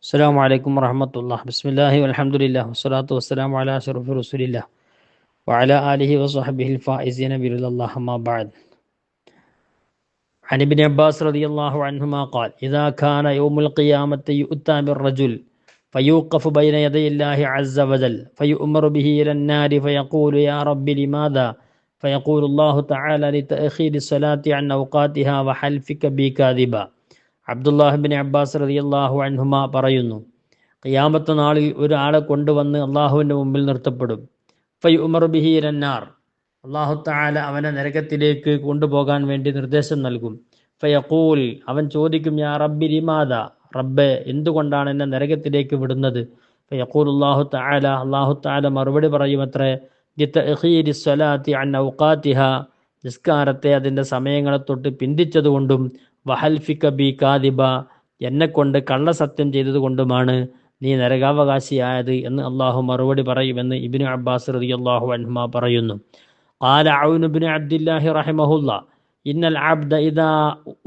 السلام عليكم ورحمة الله. بسم الله والحمد لله والصلاة والسلام على أشرف رسول الله وعلى آله وصحبه الفائزين برضا الله. أما بعد، عن ابن عباس رضي الله عنهما قال: إذا كان يوم القيامة يؤتى بالرجل فيوقف بين يدي الله عز وجل فيؤمر به إلى النار فيقول: يا رب لماذا؟ فيقول الله تعالى: لتأخير الصلاة عن أوقاتها وحلفك بي كاذبا. Abdullah bin Abbas റളിയല്ലാഹു അൻഹുമ പറയുന്നു, ഖിയാമത്ത് നാളിൽ ഒരാളെ കൊണ്ടുവന്ന് അള്ളാഹുവിൻ്റെ മുമ്പിൽ നിർത്തപ്പെടും. ഫയുമറു ബിഹി ഇലന്നാർ, അള്ളാഹു തആല അവനെ നരകത്തിലേക്ക് കൊണ്ടുപോകാൻ വേണ്ടി നിർദ്ദേശം നൽകും. ഫയഖൂൽ, അവൻ ചോദിക്കും: യാ റബ്ബി ലിമാദ, റബ്ബെ എന്തുകൊണ്ടാണ് എന്നെ നരകത്തിലേക്ക് വിടുന്നത്? ഫയഖൂൽ അള്ളാഹു തആല മറുപടി പറയുമത്രേ: ലിതഅഖീരി സ്വലാത്തി അൻ ഔഖാതിഹാ, നിസ്കാരത്തെ അതിൻ്റെ സമയങ്ങളെ തൊട്ട് പിന്തിച്ചതുകൊണ്ടും വഹൽഫിക ബി കാദിബ, എന്നെക്കൊണ്ട് കള്ളസത്യം ചെയ്തതുകൊണ്ടുമാണ് നീ നരകാവകാശിയായത് എന്ന് അള്ളാഹു മറുപടി പറയുമെന്ന് ഇബ്നു അബ്ബാസ് റളിയല്ലാഹു അൻഹുമ പറയുന്നു. ഖാല ഔൻ ഇബ്നു അബ്ദില്ലാഹി റഹിമഹുല്ലാ, ഇന്നൽ അബ്ദ ഇദാ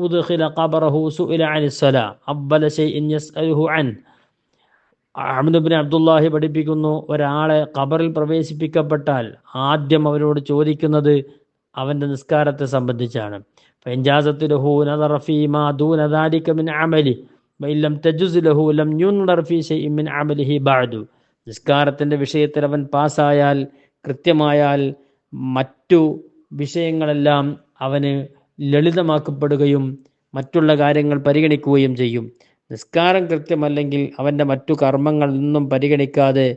ഉദ്ഖില ഖബറഹു സുഇല അനിസ്സലാ അവ്വല ശൈഇൻ യസ്അലുഹു അൻ. ഔൻ ഇബ്നു അബ്ദുല്ലാഹി പഠിപ്പിക്കുന്നു, ഒരാളെ ഖബറിൽ പ്രവേശിപ്പിക്കപ്പെട്ടാൽ ആദ്യം അവരോട് ചോദിക്കുന്നത് അവൻ്റെ നിസ്കാരത്തെ സംബന്ധിച്ചാണ്. ഫഇൻജാസത് ലഹു നദറ ഫീമാ ദൂന ദാലിക മിൻ അമലി വഇൻ ലം തജുസ് ലഹു ലം യുൻദർ ഫീ ശൈഇൻ മിൻ അമലിഹി ബഅദു. നിസ്കാരത്തിൻ്റെ വിഷയത്തിൽ അവൻ പാസ്സായാൽ, കൃത്യമായാൽ, മറ്റു വിഷയങ്ങളെല്ലാം അവന് ലളിതമാക്കപ്പെടുകയും മറ്റുള്ള കാര്യങ്ങൾ പരിഗണിക്കുകയും ചെയ്യും. നിസ്കാരം കൃത്യമല്ലെങ്കിൽ അവൻ്റെ മറ്റു കർമ്മങ്ങളൊന്നും പരിഗണിക്കാതെ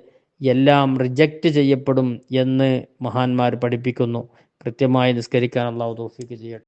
എല്ലാം റിജക്റ്റ് ചെയ്യപ്പെടും എന്ന് മഹാന്മാർ പഠിപ്പിക്കുന്നു. കൃത്യമായി നിസ്കരിക്കാൻ അല്ലാഹു തൗഫീഖ് ചെയ്യട്ടെ.